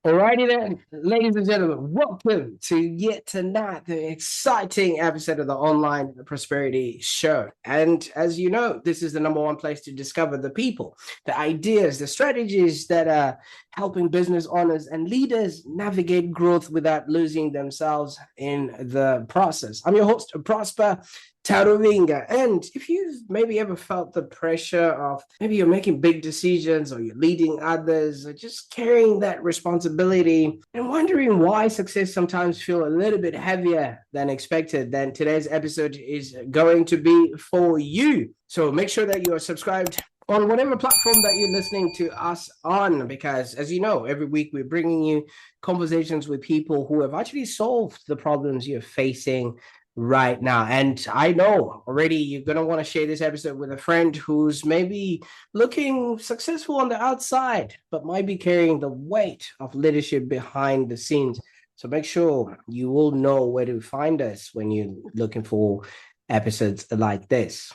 Alrighty then, ladies and gentlemen, welcome to yet another exciting episode of the Online Prosperity Show. And as you know, this is the number one place to discover the people, the ideas, the strategies that are helping business owners and leaders navigate growth without losing themselves in the process. I'm your host, Prosper Taruvinga. And if you've maybe ever felt the pressure of maybe you're making big decisions or you're leading others or just carrying that responsibility and wondering why success sometimes feel a little bit heavier than expected, then today's episode is going to be for you. So make sure that you are subscribed on whatever platform that you're listening to us on, because as you know, every week we're bringing you conversations with people who have actually solved the problems you're facing right now. And I know already you're going to want to share this episode with a friend who's maybe looking successful on the outside, but might be carrying the weight of leadership behind the scenes. So make sure you will know where to find us when you're looking for episodes like this.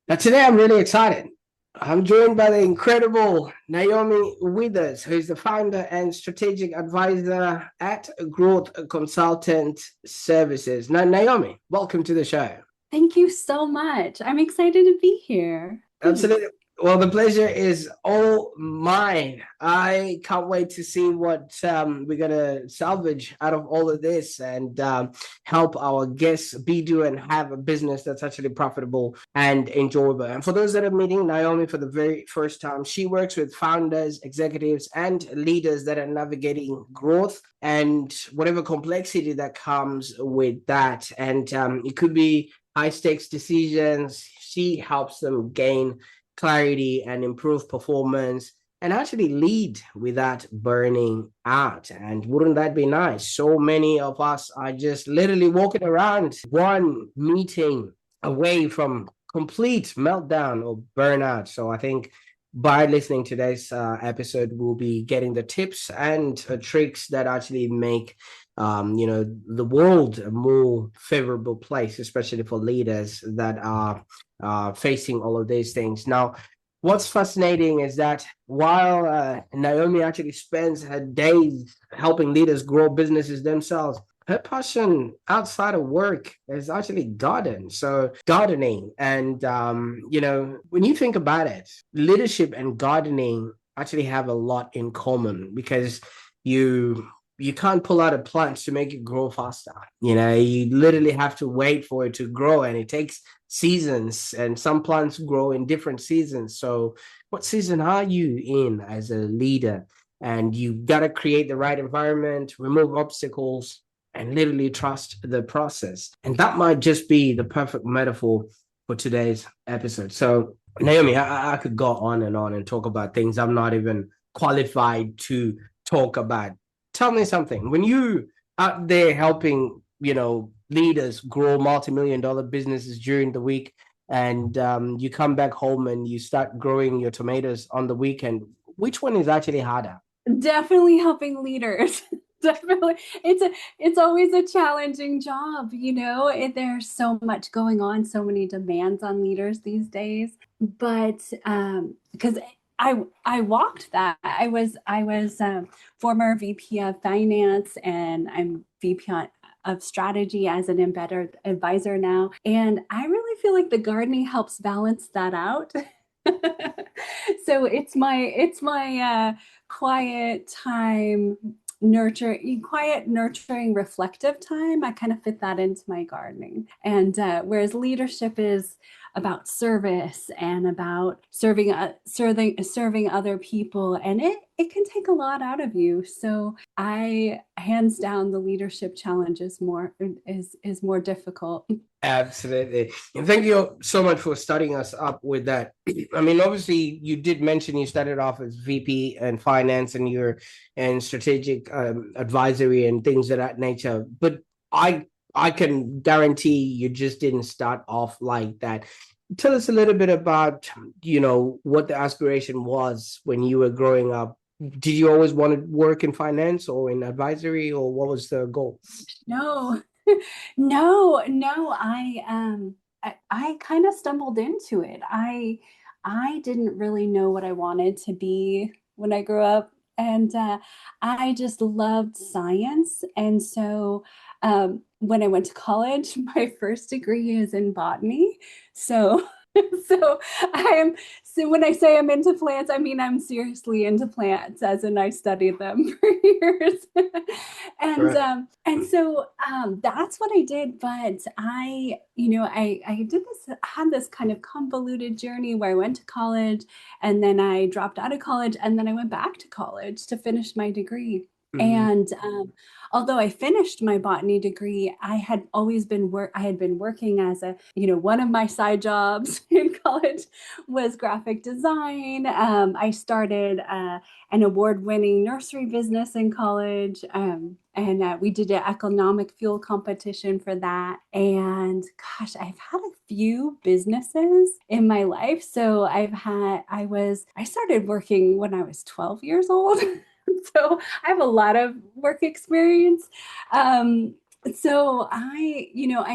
Now, today I'm really excited. I'm joined by the incredible Naomi Withers, who is the founder and strategic advisor at Growth Consultant Services. Now, Naomi, welcome to the show. Thank you so much. I'm excited to be here. Thanks. Absolutely. Well, the pleasure is all mine. I can't wait to see what we're going to salvage out of all of this and help our guests do and have a business that's actually profitable and enjoyable. And for those that are meeting Naomi for the very first time, she works with founders, executives, and leaders that are navigating growth and whatever complexity that comes with that. And it could be high stakes decisions. She helps them gain clarity and improve performance and actually lead without burning out. And wouldn't that be nice? So many of us are just literally walking around one meeting away from complete meltdown or burnout. So I think by listening to this episode, we'll be getting the tips and tricks that actually make the world a more favorable place, especially for leaders that are facing all of these things. Now, what's fascinating is that while Naomi actually spends her days helping leaders grow businesses themselves, her passion outside of work is actually gardening. And, when you think about it, leadership and gardening actually have a lot in common because you can't pull out a plant to make it grow faster. You literally have to wait for it to grow, and it takes seasons, and some plants grow in different seasons. So what season are you in as a leader? And you got to create the right environment, remove obstacles, and literally trust the process. And that might just be the perfect metaphor for today's episode. So Naomi, I could go on and talk about things I'm not even qualified to talk about. Tell me something. When you out there helping, leaders grow multi-million-dollar businesses during the week, and you come back home and you start growing your tomatoes on the weekend, which one is actually harder? Definitely helping leaders. Definitely. It's always a challenging job, there's so much going on, so many demands on leaders these days. But because I walked that. I was former VP of finance, and I'm VP of strategy as an embedded advisor now. And I really feel like the gardening helps balance that out. So it's my quiet time, nurturing, reflective time. I kind of fit that into my gardening. And whereas leadership is about service and about serving other people, and it can take a lot out of you. So I, hands down, the leadership challenge is more difficult. Absolutely. And thank you so much for starting us up with that. I mean, obviously, you did mention you started off as VP and finance, and you're in strategic advisory and things of that nature. But I can guarantee you just didn't start off like that. Tell us a little bit about, what the aspiration was when you were growing up, did you always want to work in finance or in advisory, or what was the goal? No, no. I kind of stumbled into it. I didn't really know what I wanted to be when I grew up, and I just loved science. And so when I went to college, my first degree is in botany. So so I am so when I say I'm into plants, I mean I'm seriously into plants, as in I studied them for years. Right. And so that's what I did. But I did this, had this kind of convoluted journey where I went to college and then I dropped out of college and then I went back to college to finish my degree. Mm, And although I finished my botany degree, I had been working as one of my side jobs in college was graphic design. I started an award-winning nursery business in college. And we did an economic fuel competition for that. And gosh, I've had a few businesses in my life. So I started working when I was 12 years old. So I have a lot of work experience. Um, so I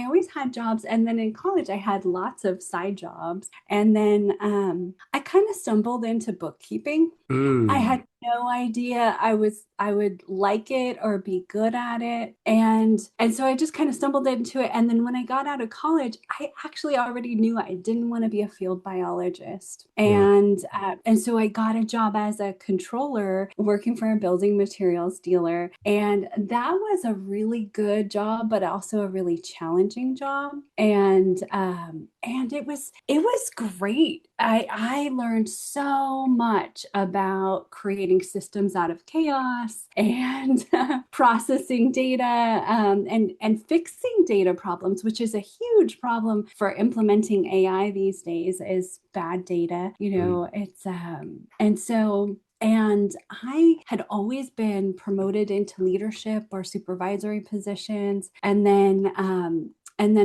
always had jobs, and then in college I had lots of side jobs, and then I kind of stumbled into bookkeeping. I mm, had no idea I would like it or be good at it. And so I just kind of stumbled into it. And then when I got out of college, I actually already knew I didn't want to be a field biologist. yeah. And so I got a job as a controller working for a building materials dealer. And that was a really good job, but also a really challenging job. And it was great. I learned so much about creating systems out of chaos and processing data, and fixing data problems, which is a huge problem for implementing AI these days, is bad data. Mm, It's and I had always been promoted into leadership or supervisory positions. And then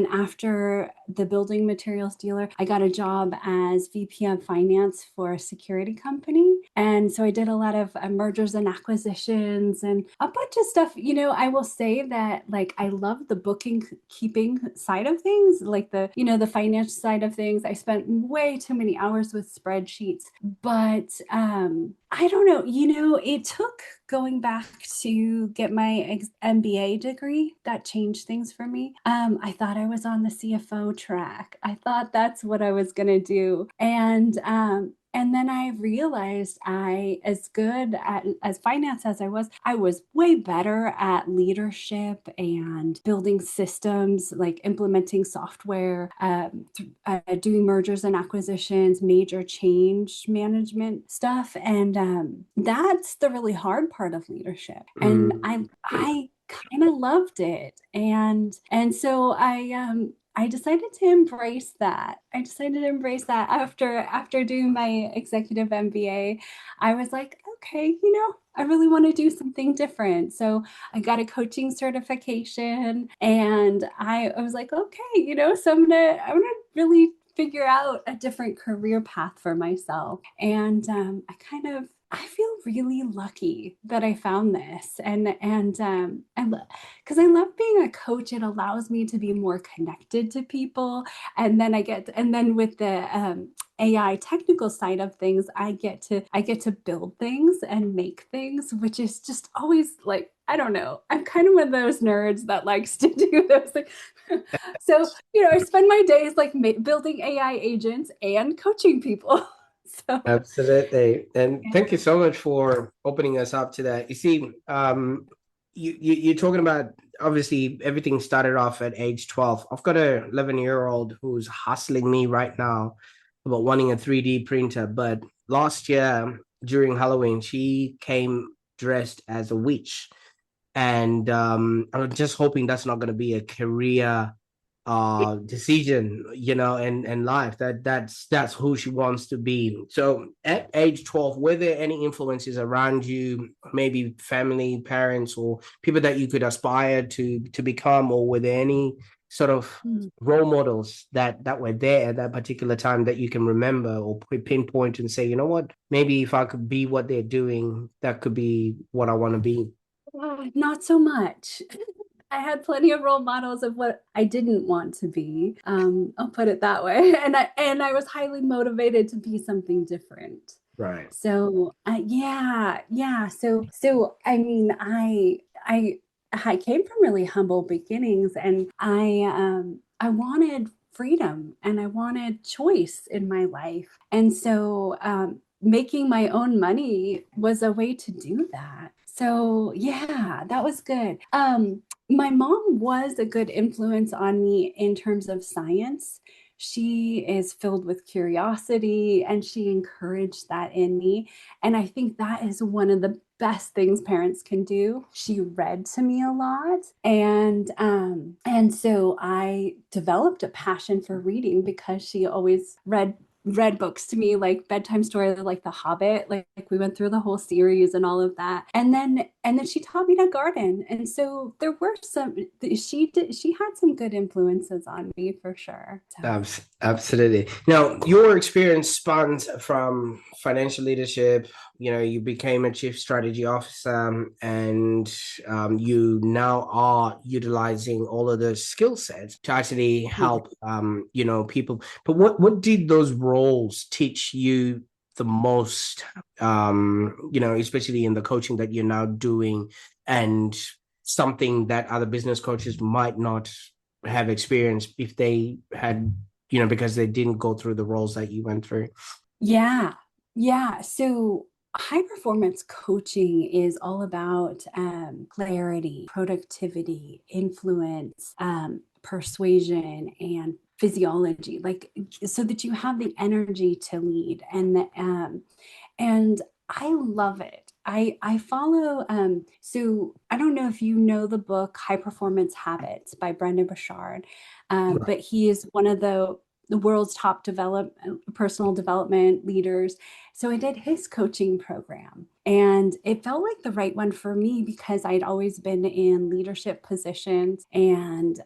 after the building materials dealer, I got a job as VP of finance for a security company. And so I did a lot of mergers and acquisitions and a bunch of stuff. I will say that, like, I love the booking keeping side of things, like the finance side of things. I spent way too many hours with spreadsheets, but I don't know, it took going back to get my MBA degree that changed things for me. I thought I was on the CFO track. I thought that's what I was going to do. And then I realized as good at as finance as I was way better at leadership and building systems, like implementing software, doing mergers and acquisitions, major change management stuff. And that's the really hard part of leadership. And mm. I kind of loved it. And so I decided to embrace that. I decided to embrace that after doing my executive MBA. I was like, okay, I really want to do something different. So I got a coaching certification, and I was like, okay, so I'm gonna really figure out a different career path for myself. And I feel really lucky that I found this, and because I love being a coach. It allows me to be more connected to people, and then with the AI technical side of things, I get to build things and make things, which is just always, like, I don't know. I'm kind of one of those nerds that likes to do those things. So, I spend my days like building AI agents and coaching people. So, Absolutely. And yeah. thank you so much for opening us up to that. You see, you're talking about, obviously everything started off at age 12. I've got a 11-year-old who's hustling me right now about wanting a 3D printer. But last year during Halloween, she came dressed as a witch. And I'm just hoping that's not going to be a career decision, and life. That's who she wants to be. So at age 12, were there any influences around you, maybe family, parents, or people that you could aspire to become, or were there any sort of role models that were there at that particular time that you can remember or pinpoint and say, you know what, maybe if I could be what they're doing, that could be what I want to be? Not so much. I had plenty of role models of what I didn't want to be. I'll put it that way. And I was highly motivated to be something different. Right. So yeah. So I mean, I came from really humble beginnings, and I wanted freedom and I wanted choice in my life, and so making my own money was a way to do that. So yeah, that was good. My mom was a good influence on me in terms of science. She is filled with curiosity and she encouraged that in me. And I think that is one of the best things parents can do. She read to me a lot, and so I developed a passion for reading because she always read books to me, like bedtime stories like The Hobbit. Like we went through the whole series and all of that. And then she taught me to garden. And so there were she had some good influences on me for sure. So Absolutely. Now, your experience spans from financial leadership. You became a chief strategy officer, and you now are utilizing all of those skill sets to actually yeah. help, people. But what did those roles teach you the most? Especially in the coaching that you're now doing, and something that other business coaches might not have experienced if they had, because they didn't go through the roles that you went through. Yeah. Yeah. So high performance coaching is all about clarity, productivity, influence, persuasion, and physiology, like so that you have the energy to lead. And I love it. I follow so I don't know if you know the book High Performance Habits by Brendan Burchard, but he is one of the world's top personal development leaders. So I did his coaching program, and it felt like the right one for me because I'd always been in leadership positions, and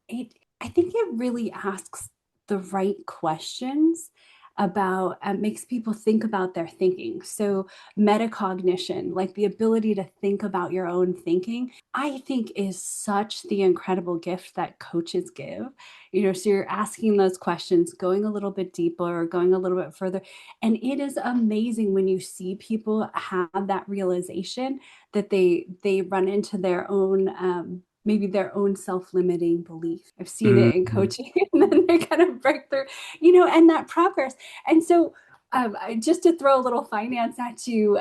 it I think it really asks the right questions about makes people think about their thinking. So metacognition, like the ability to think about your own thinking, I think is such the incredible gift that coaches give. So you're asking those questions, going a little bit deeper or going a little bit further. And it is amazing when you see people have that realization that they run into their own maybe their own self-limiting belief. I've seen it in Mhm. coaching, and then they kind of break through, and that progress. And so just to throw a little finance at you,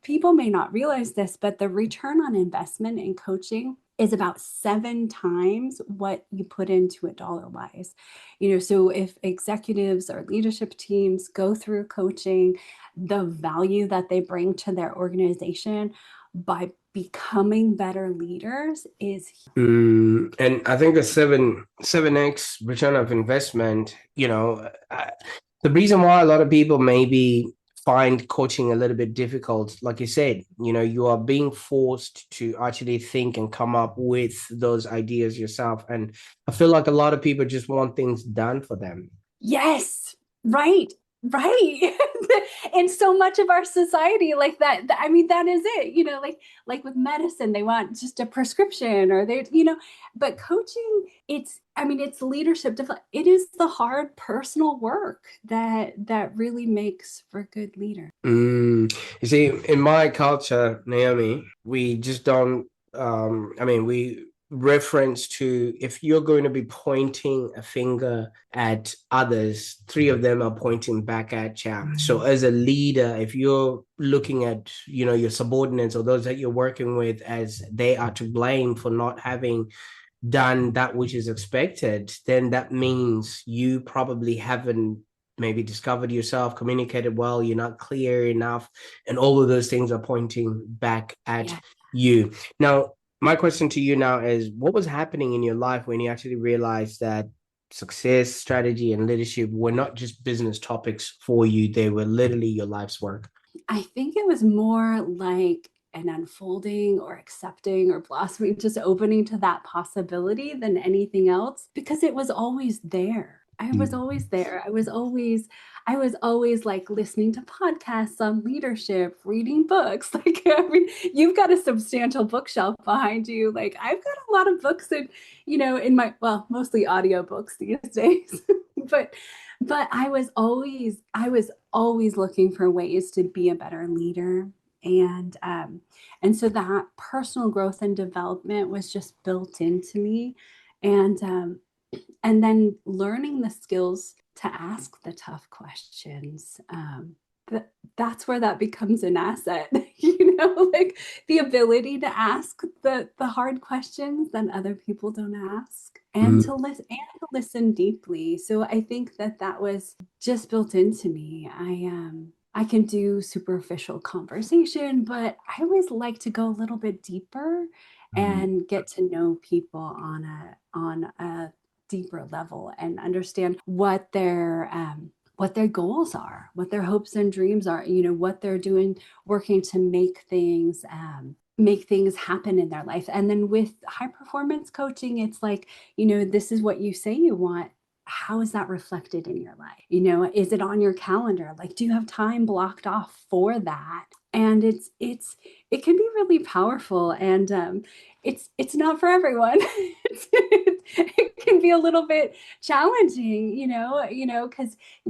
people may not realize this, but the return on investment in coaching is about 7 times what you put into it dollar wise. So if executives or leadership teams go through coaching, the value that they bring to their organization by becoming better leaders is And I think a seven X return of investment, the reason why a lot of people maybe find coaching a little bit difficult, like you said, you are being forced to actually think and come up with those ideas yourself. And I feel like a lot of people just want things done for them. yes, right, right. And so much of our society, like I mean, that is it, like with medicine, they want just a prescription or but coaching, I mean, it's leadership. It is the hard personal work that really makes for good leader. You see, in my culture, Naomi, we just don't, we reference to, if you're going to be pointing a finger at others, three of them are pointing back at you. So as a leader, if you're looking at, your subordinates or those that you're working with as they are to blame for not having done that which is expected, then that means you probably haven't maybe discovered yourself, communicated well, you're not clear enough, and all of those things are pointing back at Yeah. you. Now, my question to you now is, what was happening in your life when you actually realized that success, strategy, and leadership were not just business topics for you, they were literally your life's work? I think it was more like and unfolding or accepting or blossoming, just opening to that possibility than anything else, because it was always there. I was Mm. always there. I was always like listening to podcasts on leadership, reading books. Like, I mean, you've got a substantial bookshelf behind you. Like, I've got a lot of books in my, well, mostly audiobooks these days. but but I was always looking for ways to be a better leader. And so that personal growth and development was just built into me. And then learning the skills to ask the tough questions. That's where that becomes an asset, like the ability to ask the hard questions that other people don't ask, and Mm. to listen deeply. So I think that was just built into me. I can do superficial conversation, but I always like to go a little bit deeper Mm. and get to know people on a deeper level, and understand what their goals are, what their hopes and dreams are, what they're doing, working to make things happen in their life. And then with high performance coaching, it's like, this is what you say you want. How is that reflected in your life? Is it on your calendar? Like, do you have time blocked off for that? And it can be really powerful. And it's not for everyone. It can be a little bit challenging,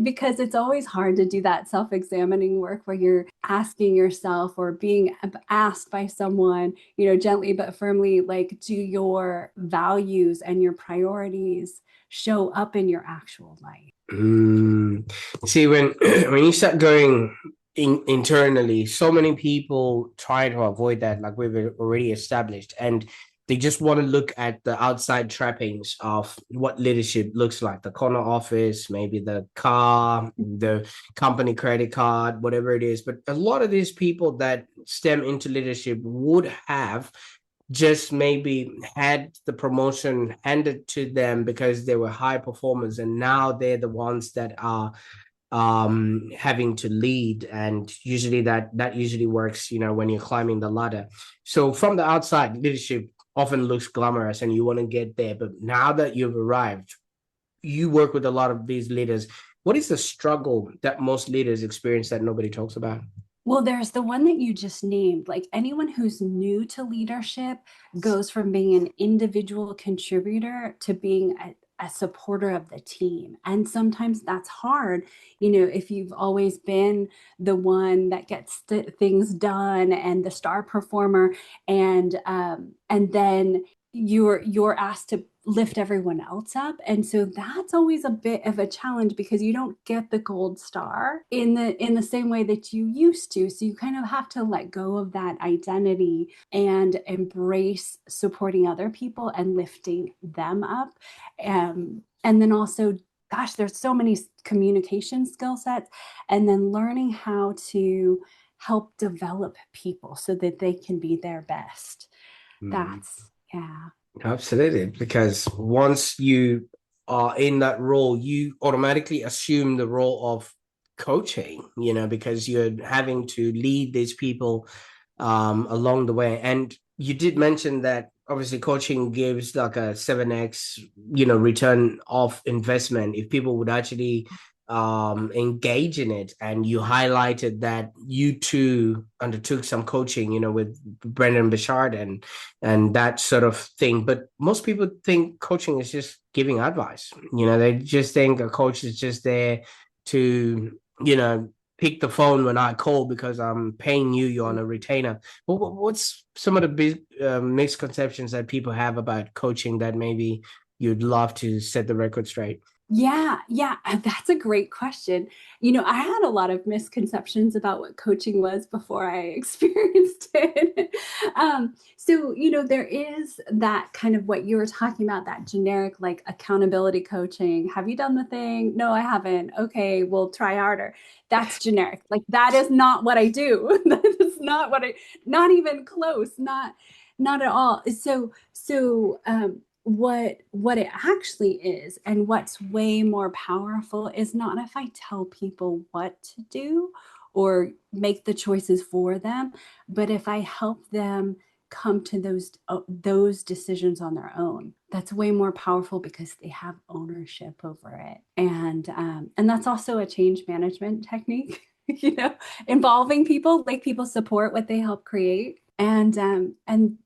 because it's always hard to do that self-examining work where you're asking yourself, or being asked by someone, gently but firmly, like, do your values and your priorities show up in your actual life? Mm. See, when when you start going internally, so many people try to avoid that, like we've already established, and they just want to look at the outside trappings of what leadership looks like: the corner office, maybe the car, the company credit card, whatever it is. But a lot of these people that stem into leadership would have just maybe had the promotion handed to them because they were high performers, and now they're the ones that are having to lead. And usually that usually works, when you're climbing the ladder. So from the outside, leadership often looks glamorous and you want to get there, but now that you've arrived, you work with a lot of these leaders. What is the struggle that most leaders experience that nobody talks about? Well, there's the one that you just named. Like, anyone who's new to leadership goes from being an individual contributor to being a supporter of the team. And sometimes that's hard, if you've always been the one that gets things done and the star performer, and then you're asked to lift everyone else up. And so that's always a bit of a challenge, because you don't get the gold star in the same way that you used to. So you kind of have to let go of that identity and embrace supporting other people and lifting them up. And then also, gosh, there's so many communication skill sets, and then learning how to help develop people so that they can be their best. Mm. That's, yeah. Absolutely, because once you are in that role, you automatically assume the role of coaching, because you're having to lead these people along the way. And you did mention that obviously coaching gives like a 7x, return of investment if people would actually engage in it. And you highlighted that you too undertook some coaching, with Brendan Bouchard and that sort of thing. But most people think coaching is just giving advice. They just think a coach is just there to, pick the phone when I call because I'm paying you, you're on a retainer. But what's some of the big misconceptions that people have about coaching that maybe you'd love to set the record straight? Yeah, yeah, that's a great question. I had a lot of misconceptions about what coaching was before I experienced it. So, there is that kind of what you were talking about, that generic, like, accountability coaching. Have you done the thing? No, I haven't. Okay, well, try harder. That's generic. Like, that is not what I do. That is not even close, not at all. What it actually is, and what's way more powerful, is not if I tell people what to do or make the choices for them. But if I help them come to those decisions on their own, that's way more powerful because they have ownership over it. And that's also a change management technique, you know, involving people, like people support what they help create. And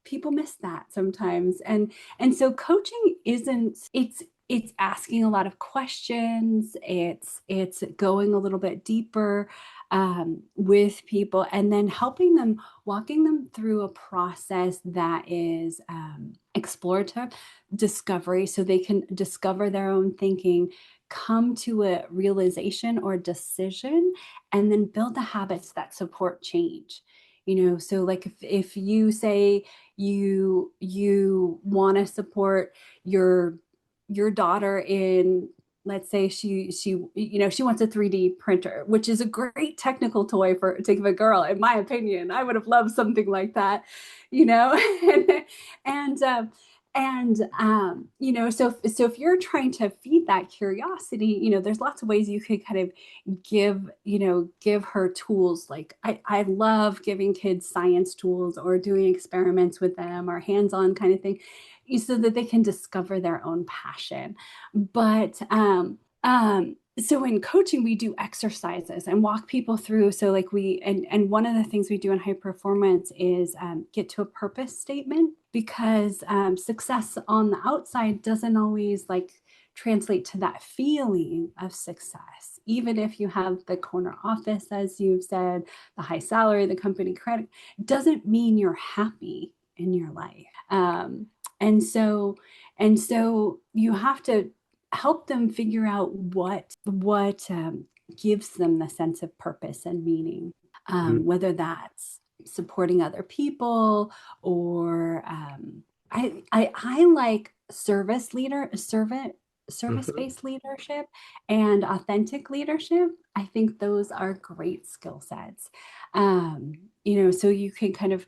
people miss that sometimes. And so coaching isn't, it's asking a lot of questions. It's going a little bit deeper with people, and then helping them, walking them through a process that is explorative, discovery, so they can discover their own thinking, come to a realization or decision, and then build the habits that support change. You know, so like if you say you want to support your daughter in, let's say she you know, she wants a 3D printer, which is a great technical toy for to give a girl, in my opinion. I would have loved something like that, you know. and you know, so if you're trying to feed that curiosity, you know, there's lots of ways you could kind of give her tools. Like I love giving kids science tools, or doing experiments with them, or hands-on kind of thing, so that they can discover their own passion. But so in coaching, we do exercises and walk people through. So like and one of the things we do in high performance is get to a purpose statement, because success on the outside doesn't always like translate to that feeling of success. Even if you have the corner office, as you've said, the high salary, the company credit, doesn't mean you're happy in your life. And so you have to help them figure out what gives them the sense of purpose and meaning, whether that's supporting other people, or I like Mhm. service-based leadership and authentic leadership. I think those are great skill sets. You know, so you can kind of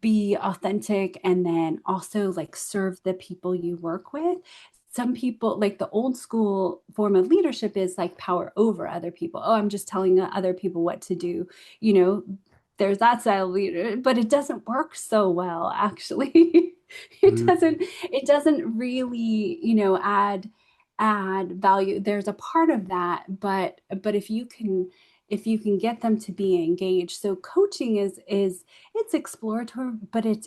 be authentic and then also like serve the people you work with. Some people, like the old school form of leadership, is like power over other people. Oh, I'm just telling other people what to do. You know, there's that style of leader, but it doesn't work so well, actually. Mm. It doesn't really, you know, add value. There's a part of that, but if you can get them to be engaged. So coaching is it's exploratory, but it's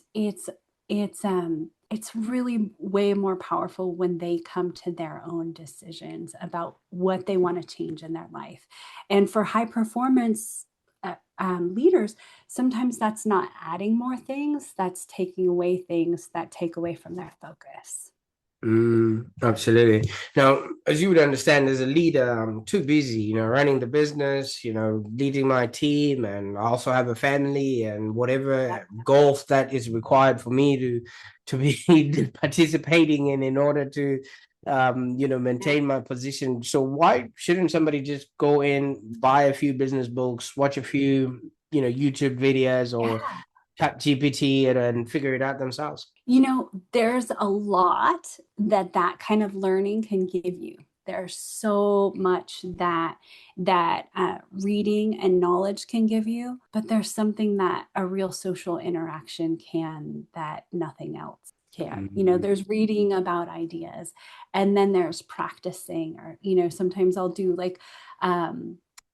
really way more powerful when they come to their own decisions about what they want to change in their life. And for high performance leaders, sometimes that's not adding more things, that's taking away things that take away from their focus. Absolutely. Now, as you would understand, as a leader, I'm too busy, you know, running the business, you know, leading my team, and I also have a family and whatever goals that is required for me to be participating in order to you know, Yeah. maintain my position. So why shouldn't somebody just go in, buy a few business books, watch a few, you know, YouTube videos or Yeah. chat GPT and figure it out themselves? You know, there's a lot that kind of learning can give you. There's so much that reading and knowledge can give you, but there's something that a real social interaction can that nothing else can. You know, Mm. there's reading about ideas, and then there's practicing, or you know, sometimes I'll do like a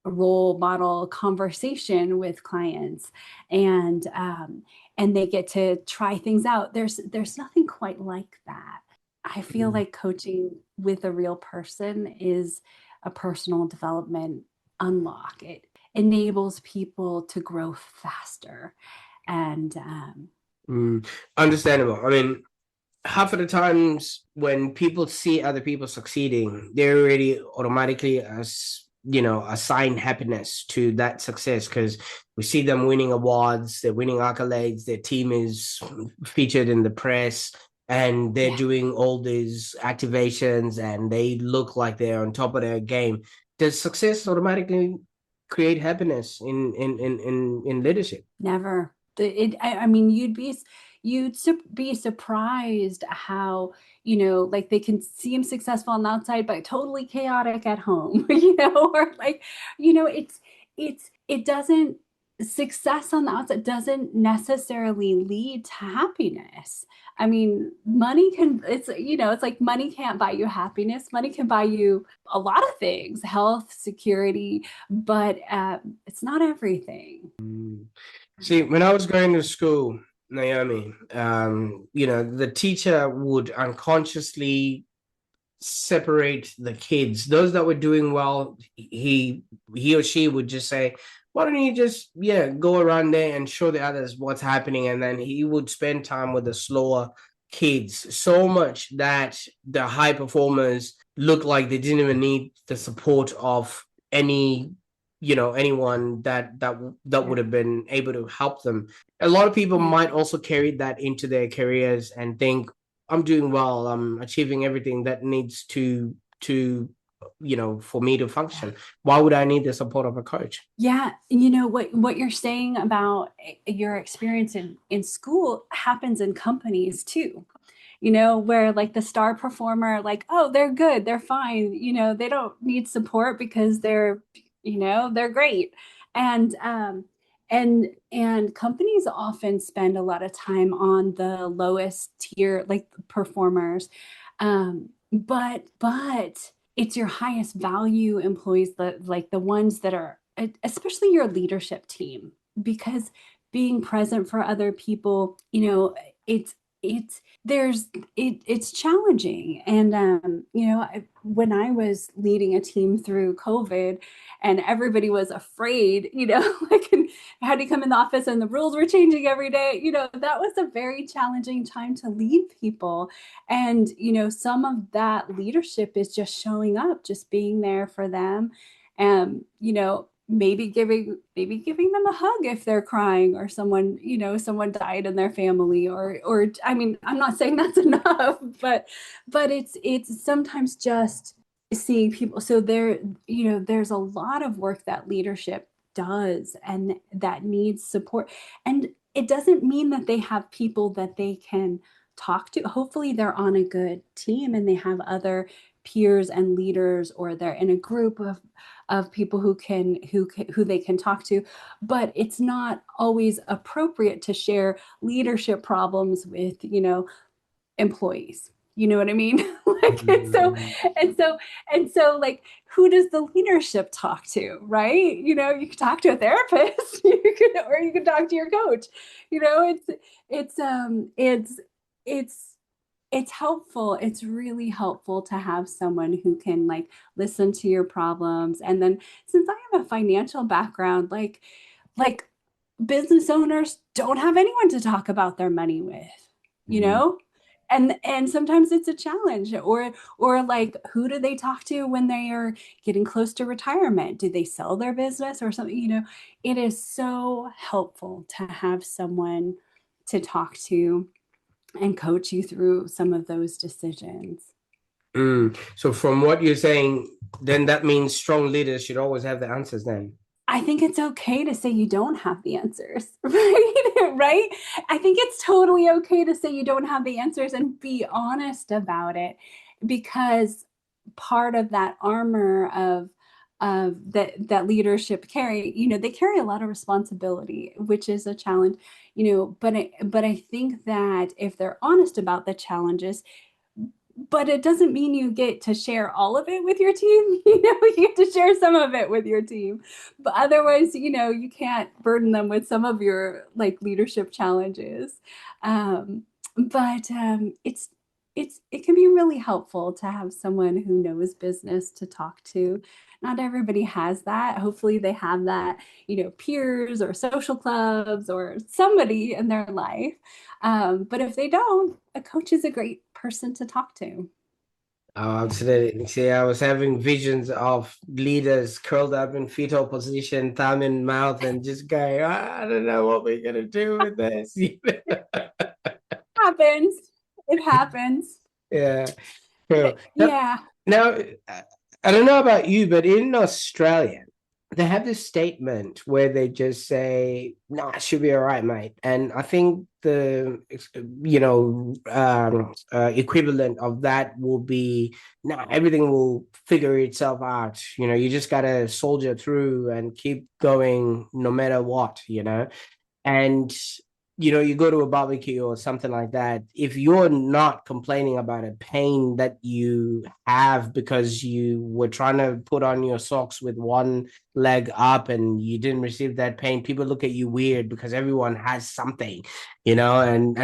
role model conversation with clients, and they get to try things out. There's nothing quite like that. I feel like coaching with a real person is a personal development unlock. It enables people to grow faster. And Mm, understandable. I mean, half of the times when people see other people succeeding, they already automatically as you know assign happiness to that success because we see them winning awards, they're winning accolades, their team is featured in the press, and they're yeah, doing all these activations and they look like they're on top of their game. Does success automatically create happiness in leadership? never. I mean, be surprised how, you know, like they can seem successful on the outside, but totally chaotic at home, you know, or like, you know, it's it doesn't, success on the outside doesn't necessarily lead to happiness. I mean, money can, it's, it's like money can't buy you happiness. Money can buy you a lot of things, health, security, but it's not everything. Mm. See, when I was going to school, Naomi, the teacher would unconsciously separate the kids. Those that were doing well, he or she would just say, why don't you just go around there and show the others what's happening? And then he would spend time with the slower kids so much that the high performers looked like they didn't even need the support of any anyone that would Yeah. have been able to help them. A lot of people Yeah. might also carry that into their careers and think, I'm doing well. I'm achieving everything that needs to for me to function. Why would I need the support of a coach? Yeah, what you're saying about your experience in school happens in companies too. Where like the star performer, like, oh, they're good, they're fine, they don't need support because they're great. And and companies often spend a lot of time on the lowest tier, like performers. But it's your highest value employees, like the ones that are, especially your leadership team, because being present for other people, it's it's there's it's challenging. And when I was leading a team through COVID and everybody was afraid, like, and I had to come in the office and the rules were changing every day, that was a very challenging time to lead people. And some of that leadership is just showing up, just being there for them, and maybe giving them a hug if they're crying, or someone died in their family, or I mean, I'm not saying that's enough, but it's sometimes just seeing people. So there's a lot of work that leadership does and that needs support. And it doesn't mean that they have people that they can talk to. Hopefully they're on a good team and they have other peers and leaders, or they're in a group of people who they can talk to. But it's not always appropriate to share leadership problems with employees. You know what I mean? Like, Mm. and so like, who does the leadership talk to, right? You can talk to a therapist, or you can talk to your coach. It's it's um it's it's it's helpful. It's really helpful to have someone who can, like, listen to your problems. And then, since I have a financial background, like business owners don't have anyone to talk about their money with, you Mm. know? And sometimes it's a challenge. Or like, who do they talk to when they are getting close to retirement? Do they sell their business or something? It is so helpful to have someone to talk to and coach you through some of those decisions. So from what you're saying, then that means strong leaders should always have the answers then. I think it's okay to say you don't have the answers, right? Right? I think it's totally okay to say you don't have the answers and be honest about it, because part of that armor of that leadership carry, they carry a lot of responsibility, which is a challenge, but I think that if they're honest about the challenges, but it doesn't mean you get to share all of it with your team. You get to share some of it with your team, but otherwise, you can't burden them with some of your, like, leadership challenges. But it can be really helpful to have someone who knows business to talk to. Not everybody has that. Hopefully they have that, peers or social clubs or somebody in their life. But if they don't, a coach is a great person to talk to. Oh, absolutely. See, I was having visions of leaders curled up in fetal position, thumb in mouth, and just going, I don't know what we're gonna do with this. Happens. It happens. Yeah, cool. Now, Yeah. now, I don't know about you, but in Australia, they have this statement where they just say, "Nah, it should be all right, mate." And I think the equivalent of that will be, "Nah, everything will figure itself out." You just gotta soldier through and keep going no matter what. And you go to a barbecue or something like that. If you're not complaining about a pain that you have because you were trying to put on your socks with one leg up and you didn't receive that pain, people look at you weird because everyone has something. And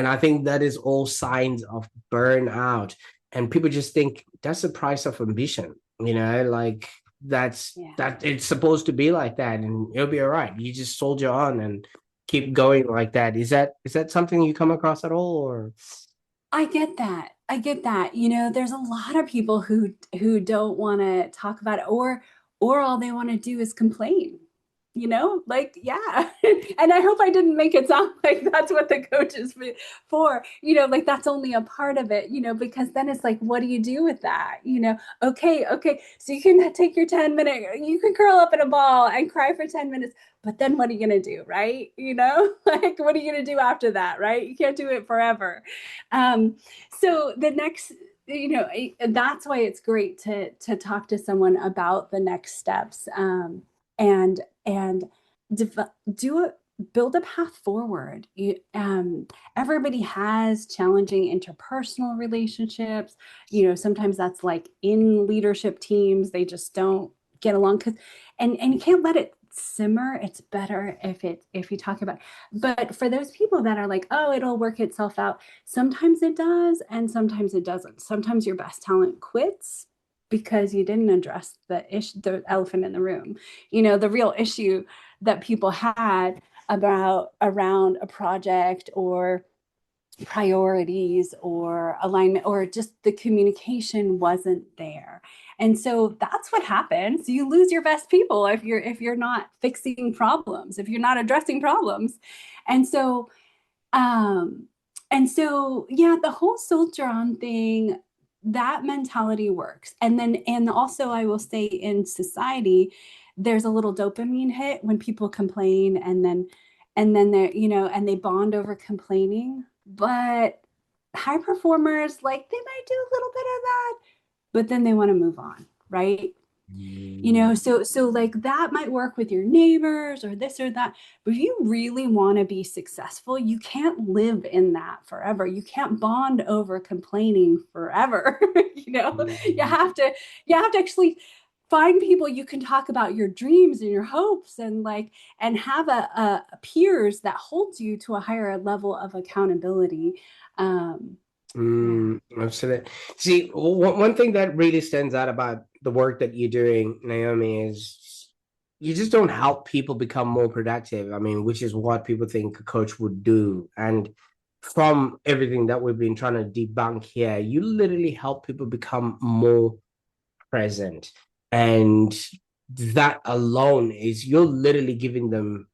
I think that is all signs of burnout. And people just think that's the price of ambition. Like that's Yeah. that it's supposed to be like that, and it'll be all right. You just soldier on and keep going like that. Is that something you come across at all, or? I get that. I get that. There's a lot of people who don't want to talk about it, or all they want to do is complain. Like, yeah. And I hope I didn't make it sound like that's what the coach is for. Like that's only a part of it, because then it's like, what do you do with that? Okay, okay. So you can take your 10-minute, you can curl up in a ball and cry for 10 minutes, but then what are you going to do? Right. Like, what are you going to do after that? Right. You can't do it forever. So the next, that's why it's great to talk to someone about the next steps, and do it, build a path forward. Everybody has challenging interpersonal relationships. Sometimes that's like in leadership teams, they just don't get along, and you can't let it simmer. It's better if you talk about it. But for those people that are like, oh, it'll work itself out, sometimes it does and sometimes it doesn't. Sometimes your best talent quits because you didn't address the elephant in the room, the real issue that people had around a project or priorities or alignment, or just the communication wasn't there. And so that's what happens. You lose your best people if you're not fixing problems, if you're not addressing problems. And so um yeah, the whole soldier on thing, that mentality works. And also I will say, in society, there's a little dopamine hit when people complain, and then they're, and they bond over complaining. But high performers, like, they might do a little bit of that, but then they want to move on, right? So like that might work with your neighbors or this or that, but if you really want to be successful, you can't live in that forever. You can't bond over complaining forever. You Mm. have to actually find people you can talk about your dreams and your hopes, and have a peers that holds you to a higher level of accountability. um yeah. Absolutely. See, one thing that really stands out about the work that you're doing, Naomi, is you just don't help people become more productive. I mean, which is what people think a coach would do. And from everything that we've been trying to debunk here, you literally help people become more present. And that alone is, you're literally giving them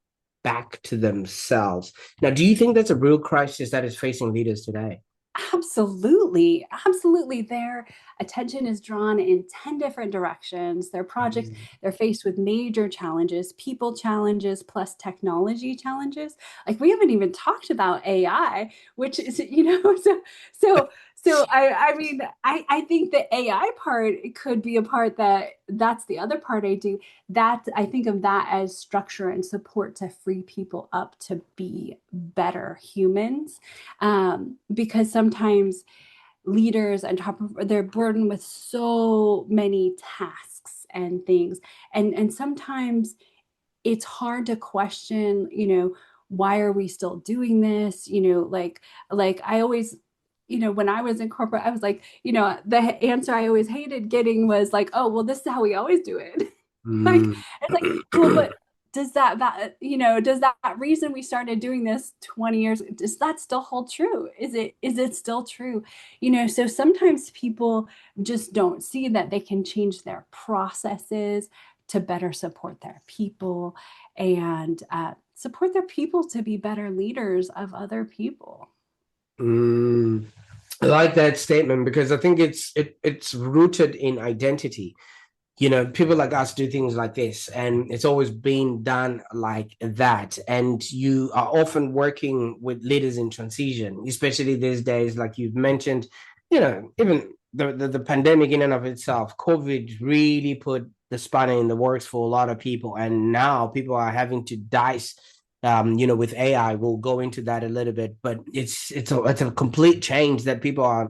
back to themselves. Now, do you think that's a real crisis that is facing leaders today? Absolutely. Absolutely. Their attention is drawn in 10 different directions. Their projects, Mm. they're faced with major challenges, people challenges, plus technology challenges. Like, we haven't even talked about AI, which is, so I mean, I think the AI part, it could be a part that's the other part I do. That I think of that as structure and support to free people up to be better humans, because sometimes leaders and they're burdened with so many tasks and things, and sometimes it's hard to question, why are we still doing this, like I always, when I was in corporate, I was like, the answer I always hated getting was like, oh, well, this is how we always do it. Like, Mm. it's like, well, but does that reason we started doing this 20 years, does that still hold true? Is it still true? So sometimes people just don't see that they can change their processes to better support their people, and support their people to be better leaders of other people. Mm. I like that statement because I think it's rooted in identity. people like us do things like this, and it's always been done like that. And you are often working with leaders in transition, especially these days, like you've mentioned, even the pandemic in and of itself, COVID really put the spanner in the works for a lot of people. And now people are having to dice, with AI. We'll go into that a little bit, but it's a complete change that people are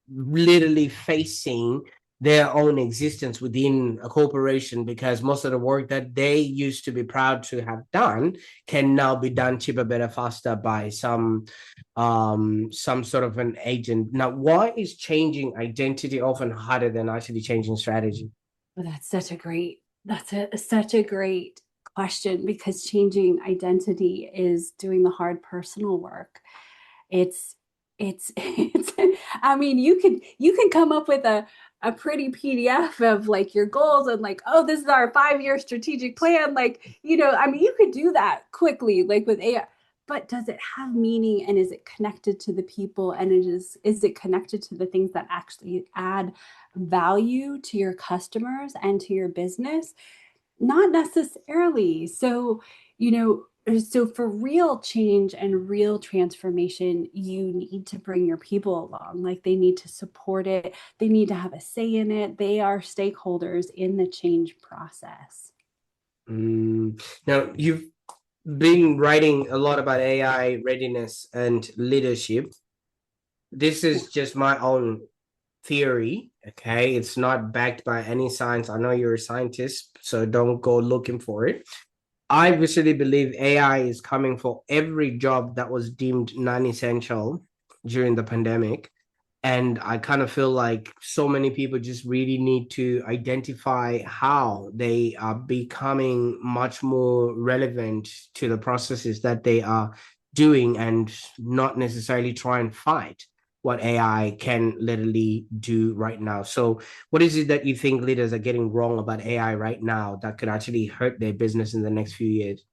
literally facing their own existence within a corporation, because most of the work that they used to be proud to have done can now be done cheaper, better, faster by some sort of an agent. Now, why is changing identity often harder than actually changing strategy? Well, such a great question, because changing identity is doing the hard personal work. It's it's I mean, you can come up with a pretty PDF of like your goals and like, oh, this is our 5-year strategic plan. Like, I mean, you could do that quickly, like with AI, but does it have meaning, and is it connected to the people, and is it connected to the things that actually add value to your customers and to your business? Not necessarily. So for real change and real transformation, you need to bring your people along. Like, they need to support it, they need to have a say in it. They are stakeholders in the change process. Now, you've been writing a lot about AI readiness and leadership. This Yeah. is just my own theory. Okay, it's not backed by any science. I know you're a scientist, so don't go looking for it. I basically believe AI is coming for every job that was deemed non-essential during the pandemic. And I kind of feel like so many people just really need to identify how they are becoming much more relevant to the processes that they are doing, and not necessarily try and fight what AI can literally do right now. So, what is it that you think leaders are getting wrong about AI right now that could actually hurt their business in the next few years?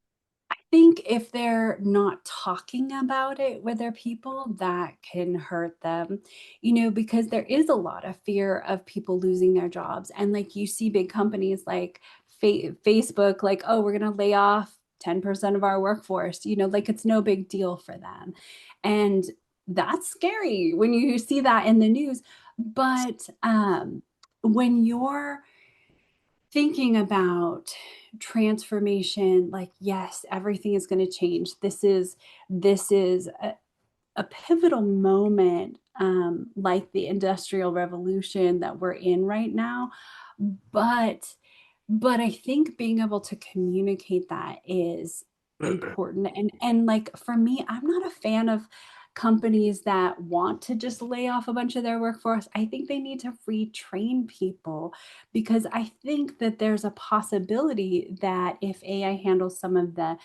Think if they're not talking about it with their people, that can hurt them, because there is a lot of fear of people losing their jobs. And like, you see big companies like Facebook, like, oh, we're going to lay off 10% of our workforce, like it's no big deal for them. And that's scary when you see that in the news. But when you're thinking about transformation, like, yes, everything is going to change. This is a pivotal moment, like the industrial revolution that we're in right now. But but I think being able to communicate that is important. And like, for me, I'm not a fan of companies that want to just lay off a bunch of their workforce. I think they need to retrain people, because I think that there's a possibility that if AI handles some of the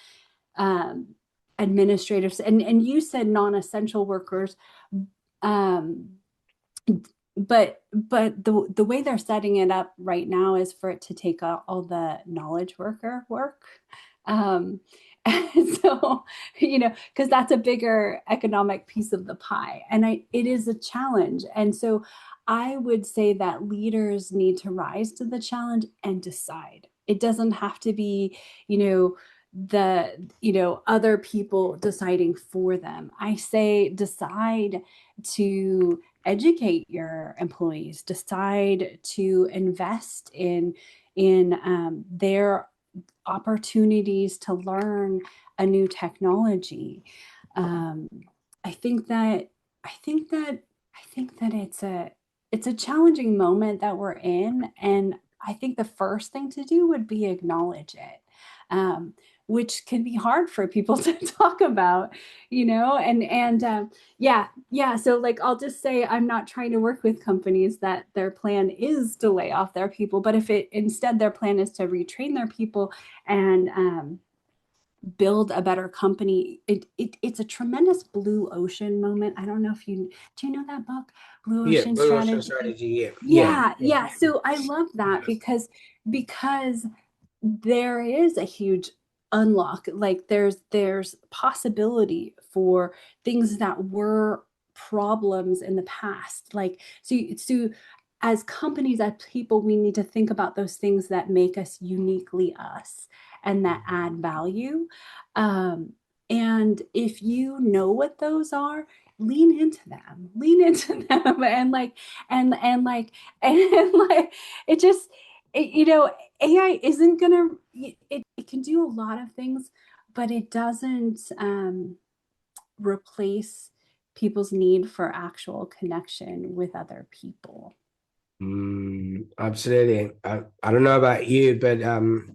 um, administrators, and you said non-essential workers, um, but the way they're setting it up right now is for it to take all the knowledge worker work. um and so, because that's a bigger economic piece of the pie, and it is a challenge. And so I would say that leaders need to rise to the challenge and decide. It doesn't have to be, other people deciding for them. I say decide to educate your employees, decide to invest in their opportunities to learn a new technology. um, I think that I think that I think that it's a challenging moment that we're in, and I think the first thing to do would be acknowledge it, um, which can be hard for people to talk about, and yeah. So like, I'll just say, I'm not trying to work with companies that their plan is to lay off their people, but if it instead their plan is to retrain their people and build a better company. It's a tremendous blue ocean moment. I don't know if you do you know that book, Blue Yeah, Ocean blue ocean Strategy? strategy. Yeah, yeah, Yeah, yeah. yeah. So I love that, because there is a huge unlock. Like, there's possibility for things that were problems in the past. Like, so as companies, as people, we need to think about those things that make us uniquely us and that add value. Um, and if you know what those are, lean into them, and and like it just, AI isn't gonna, it can do a lot of things, but it doesn't replace people's need for actual connection with other people. Absolutely. I don't know about you, but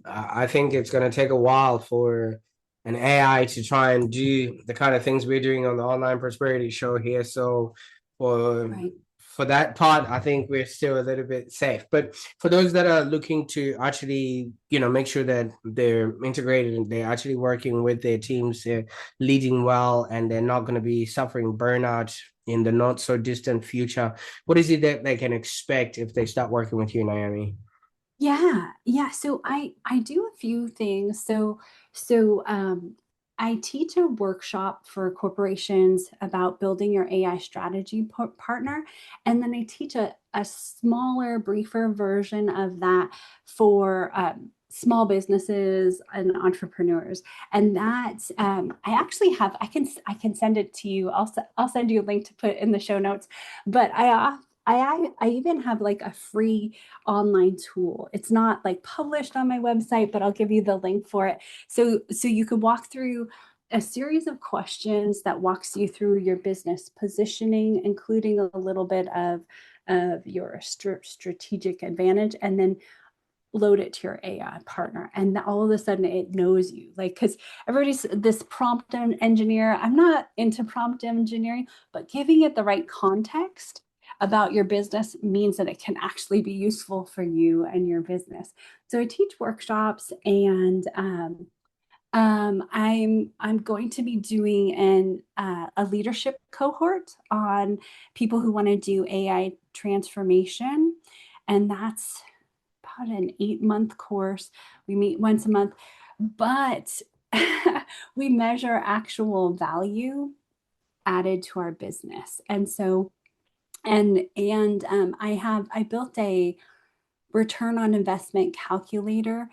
I think it's going to take a while for an AI to try and do the kind of things we're doing on the online prosperity show here. So for Right. for that part, I think we're still a little bit safe. But for those that are looking to actually, make sure that they're integrated and they're actually working with their teams, they're leading well, and they're not going to be suffering burnout in the not so distant future. What is it that they can expect if they start working with you, Naomi? Yeah. So I do a few things. So I teach a workshop for corporations about building your AI strategy partner, and then I teach a smaller, briefer version of that for small businesses and entrepreneurs. And that I actually have. I can send it to you. I'll send you a link to put in the show notes. But I even have like a free online tool. It's not like published on my website, but I'll give you the link for it. So you can walk through a series of questions that walks you through your business positioning, including a little bit of your strategic advantage, and then load it to your AI partner. And all of a sudden it knows you. Like, because everybody's this prompt engineer. I'm not into prompt engineering, but giving it the right context about your business means that it can actually be useful for you and your business. So I teach workshops, and I'm going to be doing a leadership cohort on people who want to do AI transformation, and that's about an 8-month course. We meet once a month, but we measure actual value added to our business. And so, I built a return on investment calculator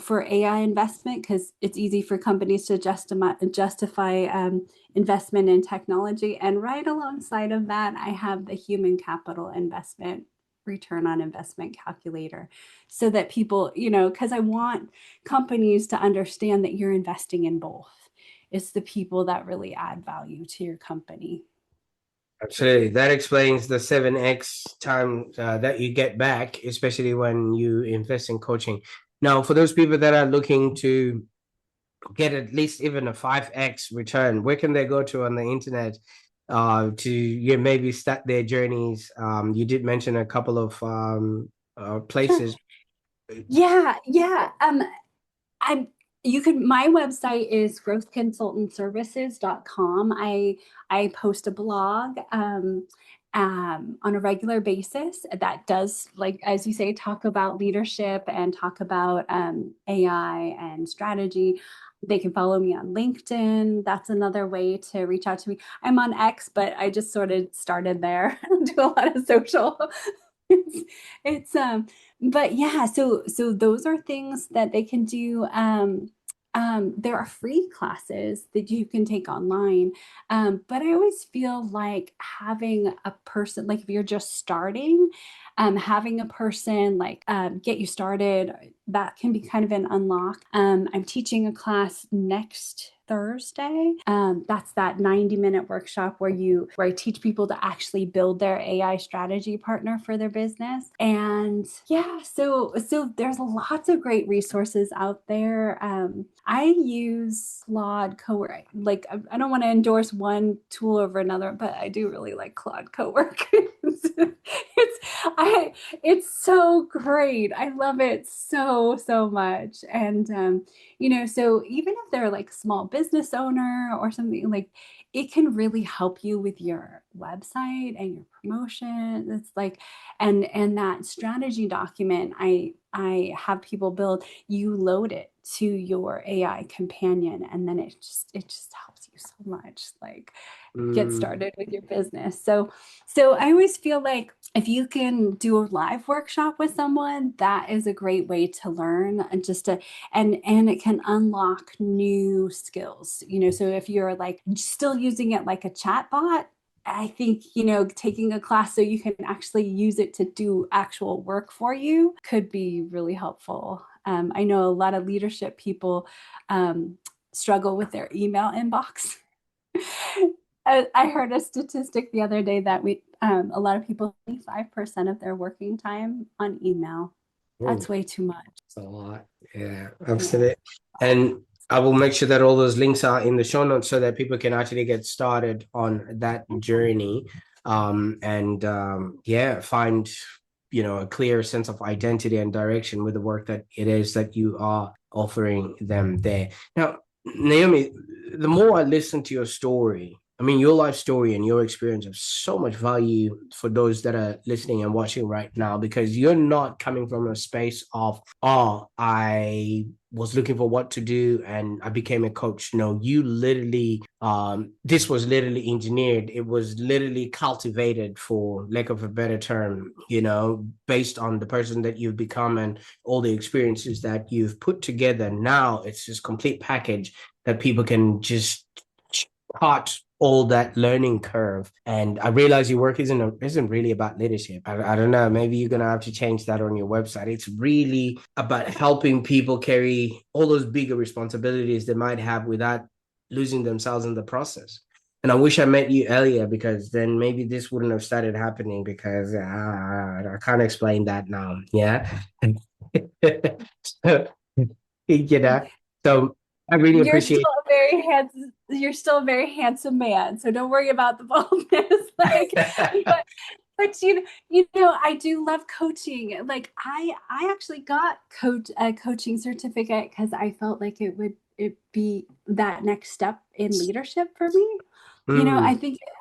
for AI investment, because it's easy for companies to justify investment in technology. And right alongside of that, I have the human capital investment return on investment calculator, so that people, because I want companies to understand that you're investing in both. It's the people that really add value to your company. Absolutely. That explains the 7x time that you get back, especially when you invest in coaching. Now, for those people that are looking to get at least even a 5x return, where can they go to on the internet to maybe start their journeys? You did mention a couple of Sure. places. Yeah. I You could, my website is growthconsultantservices.com. I post a blog on a regular basis that does, like as you say, talk about leadership and talk about AI and strategy. They can follow me on LinkedIn. That's another way to reach out to me. I'm on X, but I just sort of started there. Do a lot of social. It's but yeah, so those are things that they can do. There are free classes that you can take online, but I always feel like having a person, like if you're just starting, having a person like get you started, that can be kind of an unlock. I'm teaching a class next Thursday. That's that 90-minute workshop where I teach people to actually build their AI strategy partner for their business. And yeah, so there's lots of great resources out there. I use Claude Cowork. Like I don't want to endorse one tool over another, but I do really like Claude Cowork. It's so great. I love it so much. And so even if they're like small business owner or something, like it can really help you with your website and your promotion. It's like, and that strategy document I have people build, you load it to your AI companion, and then it just helps you so much. Like get Mm. started with your business. So I always feel like if you can do a live workshop with someone, that is a great way to learn and just to and it can unlock new skills. So if you're like still using it like a chat bot, I think, taking a class so you can actually use it to do actual work for you could be really helpful. I know a lot of leadership people struggle with their email inbox. I heard a statistic the other day that a lot of people 25% of their working time on email. Oh, That's way too much. it's a lot. Yeah, Yeah. absolutely. And I will make sure that all those links are in the show notes so that people can actually get started on that journey. And yeah, find, a clear sense of identity and direction with the work that it is that you are offering them there. Now, Naomi, the more I listen to your story, I mean, your life story and your experience have so much value for those that are listening and watching right now, because you're not coming from a space of, oh, I was looking for what to do and I became a coach. No, you literally, this was literally engineered. It was literally cultivated, for lack of a better term, based on the person that you've become and all the experiences that you've put together. Now it's this complete package that people can just cut all that learning curve. And I realize your work isn't really about leadership. I don't know. Maybe you're gonna have to change that on your website. It's really about helping people carry all those bigger responsibilities they might have without losing themselves in the process. And I wish I met you earlier, because then maybe this wouldn't have started happening, because I can't explain that now. Yeah. So, you know, so I really appreciate. You're still a very handsome man, so don't worry about the baldness. But I do love coaching. Like I actually got a coaching certificate because I felt like it be that next step in leadership for me. Mm.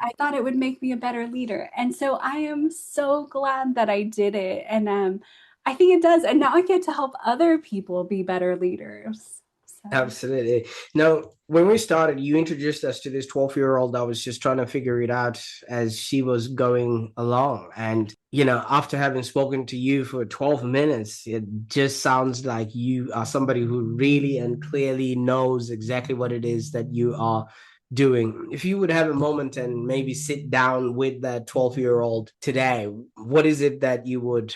I thought it would make me a better leader. And so I am so glad that I did it. And I think it does. And now I get to help other people be better leaders. So Absolutely. Now, when we started, you introduced us to this 12-year-old that was just trying to figure it out as she was going along. And, after having spoken to you for 12 minutes, it just sounds like you are somebody who really and clearly knows exactly what it is that you are doing. If you would have a moment and maybe sit down with that 12-year-old today, what is it that you would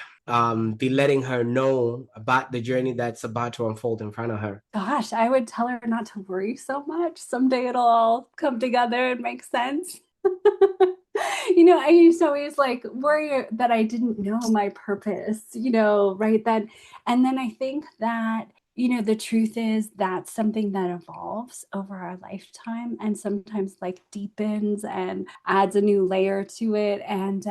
be letting her know about the journey that's about to unfold in front of her? gosh, I would tell her not to worry so much. Someday it'll all come together and make sense. I used to always like worry that I didn't know my purpose, right then. And then I think that, the truth is that's something that evolves over our lifetime and sometimes like deepens and adds a new layer to it. And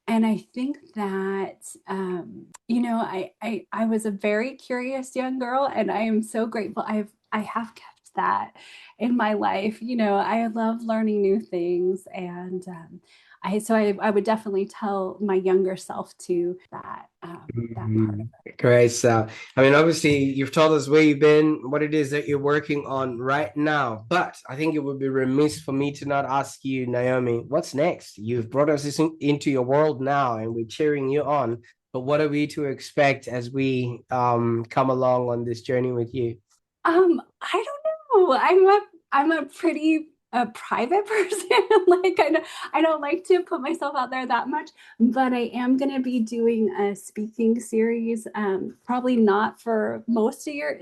I think that I was a very curious young girl, and I am so grateful I have kept that in my life. I love learning new things, and I would definitely tell my younger self to that part of Mm. Great. So, I mean, obviously, you've told us where you've been, what it is that you're working on right now. But I think it would be remiss for me to not ask you, Naomi, what's next? You've brought us into your world now, and we're cheering you on. But what are we to expect as we come along on this journey with you? I don't know. I'm a pretty a private person. Like I don't like to put myself out there that much, but I am going to be doing a speaking series. Probably not for most of your,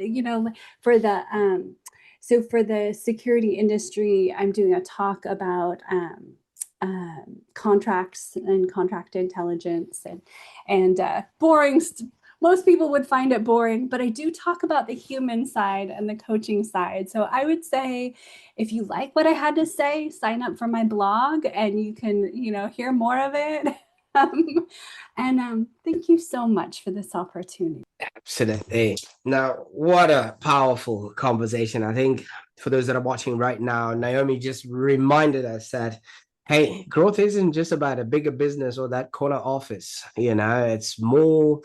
for the for the security industry, I'm doing a talk about contracts and contract intelligence and boring. Most people would find it boring, but I do talk about the human side and the coaching side. So I would say if you like what I had to say, sign up for my blog and you can, hear more of it. And thank you so much for this opportunity. Absolutely. Now, what a powerful conversation. I think for those that are watching right now, Naomi just reminded us that, hey, growth isn't just about a bigger business or that corner office. It's more,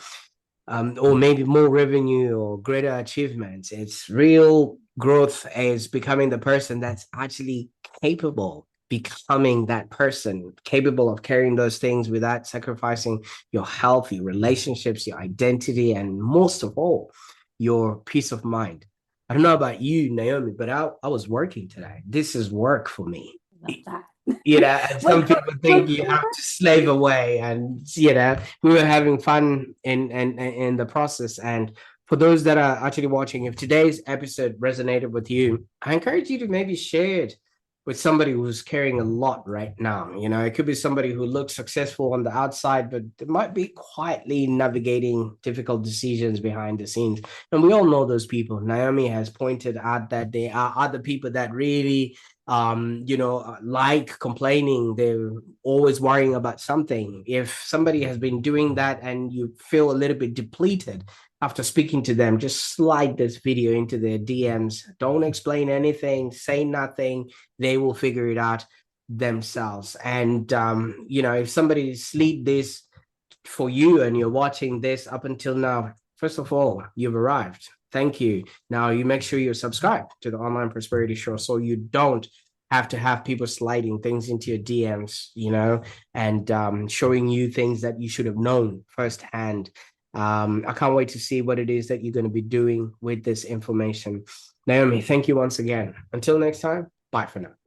or maybe more revenue or greater achievements. It's real growth is becoming the person that's actually capable becoming that person capable of carrying those things without sacrificing your health, your relationships, your identity, and most of all, your peace of mind. I don't know about you, Naomi, but I was working today. This is work for me. Love that. And What some people think what you have to slave away, and we were having fun in the process. And for those that are actually watching, if today's episode resonated with you, I encourage you to maybe share it with somebody who's carrying a lot right now. It could be somebody who looks successful on the outside, but they might be quietly navigating difficult decisions behind the scenes. And we all know those people. Naomi has pointed out that there are other people that really like complaining. They're always worrying about something. If somebody has been doing that and you feel a little bit depleted after speaking to them, just slide this video into their DMs. Don't explain anything, say nothing. They will figure it out themselves. And if somebody slid this for you and you're watching this up until now, first of all, you've arrived. Thank you. Now you make sure you're subscribed to the Online Prosperity Show so you don't have to have people sliding things into your DMs, and showing you things that you should have known firsthand. I can't wait to see what it is that you're going to be doing with this information. Naomi, thank you once again. Until next time, bye for now.